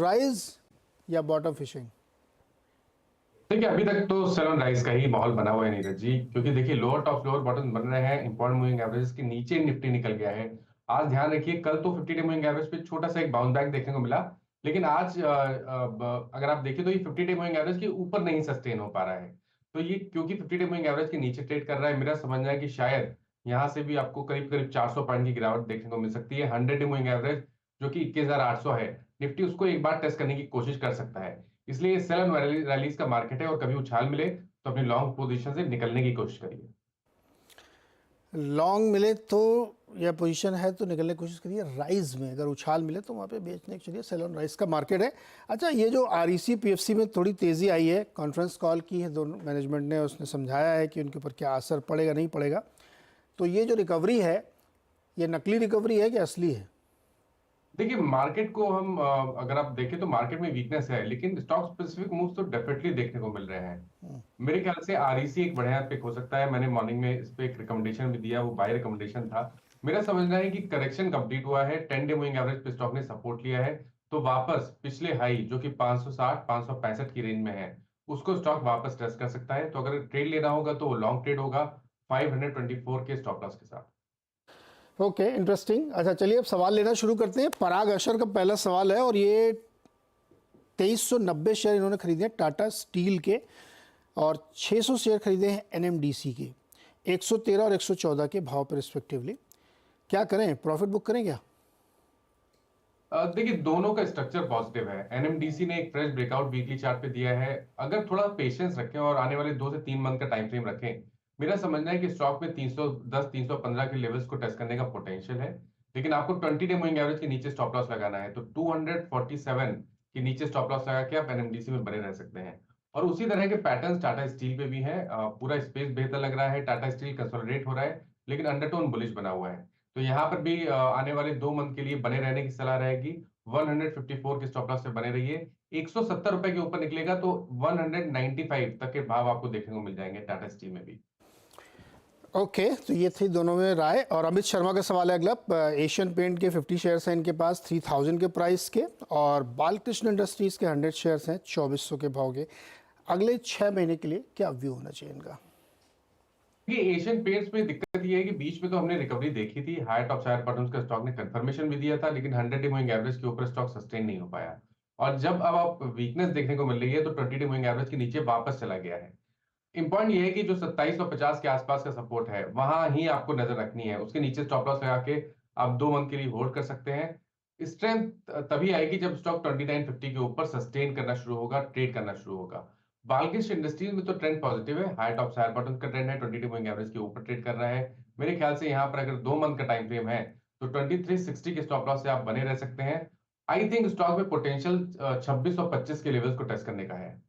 Rise या bottom fishing? देखिए, अभी तक तो सेल ऑन राइज का ही माहौल बना हुआ है नीरज जी, क्योंकि देखिए लोअर टॉप लोअर बॉटम बन रहे हैं, इंपॉर्टेंट मूविंग एवरेज के नीचे निफ्टी निकल गया है। आज ध्यान रखिए, कल तो 50 डे मूविंग एवरेज पे छोटा सा एक बाउंस बैक देखने को मिला, लेकिन आज अगर आप देखें तो ये 50 डे मूविंग एवरेज के ऊपर नहीं सस्टेन हो पा रहा है। तो ये क्योंकि 50 डे मूविंग एवरेज के नीचे ट्रेड कर रहा है, मेरा समझना है कि शायद यहाँ से भी आपको करीब करीब 400 पॉइंट की गिरावट देखने को मिल सकती है। 100 डे मूविंग एवरेज जो कि 21,800 है, निफ्टी उसको एक बार टेस्ट करने की कोशिश कर सकता है। इसलिए सेल एंड रैलीज का मार्केट है, और कभी उछाल मिले तो अपनी लॉन्ग पोजीशन से निकलने की कोशिश करिए। लॉन्ग मिले तो, या पोजीशन है तो निकलने की कोशिश करिए। राइज में अगर उछाल मिले तो वहाँ पे बेचने के चलिए। सेल ऑन राइज का मार्केट है। अच्छा, ये जो आरईसी पीएफसी में थोड़ी तेज़ी आई है, कॉन्फ्रेंस कॉल की है दोनों मैनेजमेंट ने, उसने समझाया है कि उनके ऊपर क्या असर पड़ेगा नहीं पड़ेगा। तो ये जो रिकवरी है, ये नकली रिकवरी है कि असली है? देखिए, मार्केट को हम अगर आप देखें तो मार्केट में वीकनेस है, लेकिन स्टॉक स्पेसिफिक मूव्स तो डेफिनेटली देखने को मिल रहे हैं। मेरे ख्याल से आरईसी एक बढ़िया पिक हो सकता है। मैंने मॉर्निंग में इस पे एक रिकमेंडेशन भी दिया, वो बाय रिकमेंडेशन था। मेरा समझना है कि करेक्शन कंप्लीट हुआ है, 10 डे मूविंग एवरेज पे स्टॉक ने सपोर्ट लिया है, तो वापस पिछले हाई जो कि 560 565 की रेंज में है, उसको स्टॉक वापस टेस्ट कर सकता है। तो अगर ट्रेड लेना होगा तो वो लॉन्ग ट्रेड होगा 524 के स्टॉप लॉस के साथ। Okay, interesting. अच्छा, चलिए अब सवाल लेना शुरू करते हैं। पराग अशर का पहला सवाल है, और ये 2390 शेयर इन्होंने खरीदे हैं टाटा स्टील के, और 600 शेयर खरीदे हैं एनएमडीसी के, 113 और 114 के भाव पर रिस्पेक्टिवली। क्या करें, प्रॉफिट बुक करें क्या? देखिए, दोनों का स्ट्रक्चर पॉजिटिव है। एनएमडीसी ने एक फ्रेश ब्रेकआउट वीकली चार्ट पे दिया है। अगर थोड़ा पेशेंस रखें और आने वाले 2 से 3 मंथ का टाइम फ्रेम रखें, मेरा समझना है कि स्टॉक में 310 315 के लेवल्स को टेस्ट करने का पोटेंशियल है। लेकिन आपको 20 डे मूविंग एवरेज के नीचे स्टॉप लॉस लगाना है, तो 247 के नीचे स्टॉप लॉस लगा के आप एनएमडीसी में बने रह सकते हैं। और उसी तरह के पैटर्न टाटा स्टील पे भी है। पूरा स्पेस बेहतर लग रहा है, टाटा स्टील कंसोलिडेट हो रहा है, लेकिन अंडरटोन बुलिश बना हुआ है। तो यहाँ पर भी आने वाले 2 मंथ के लिए बने रहने की सलाह रहेगी। 154 के स्टॉप लॉस से बने रहिए। 170 रुपए के ऊपर निकलेगा तो 195 तक के भाव आपको देखने को मिल जाएंगे टाटा स्टील में भी। ओके, तो ये थी दोनों में राय। और अमित शर्मा का सवाल है अगला। एशियन पेंट के 50 शेयर्स हैं इनके पास 3000 के प्राइस के, और बालकृष्ण इंडस्ट्रीज के 100 शेयर्स हैं 2400 के भाव के। अगले 6 महीने के लिए क्या व्यू होना चाहिए इनका? ये एशियन पेंट्स में दिक्कत ये है कि बीच में तो हमने रिकवरी देखी थी, हाई टॉप हायर बॉटम्स का स्टॉक ने कंफर्मेशन भी दिया था, लेकिन 100 डे मूविंग एवरेज के ऊपर स्टॉक सस्टेन नहीं हो पाया। और जब अब आप वीकनेस देखने को मिल रही है, तो 20 डे मूविंग एवरेज के नीचे वापस चला गया है। इंपॉर्टेंट ये है कि जो 2750 के आसपास का सपोर्ट है, वहां ही आपको नजर रखनी है। उसके नीचे स्टॉप लॉस लगा के आप 2 मंथ के लिए होल्ड कर सकते हैं। स्ट्रेंथ तभी आएगी जब स्टॉक 2950 के ऊपर सस्टेन करना शुरू होगा, ट्रेड करना शुरू होगा। बालकृष्ण इंडस्ट्रीज में तो ट्रेंड पॉजिटिव है, हाई टॉप हायर बॉटम का ट्रेंड है, 20 मूविंग एवरेज के ऊपर ट्रेड कर रहा है। मेरे ख्याल से यहाँ पर अगर 2 मंथ का टाइम फ्रेम है, तो 2360 के स्टॉप लॉस से आप बने रह सकते हैं। आई थिंक स्टॉक में पोटेंशियल 2625 के लेवल्स को टेस्ट करने का है।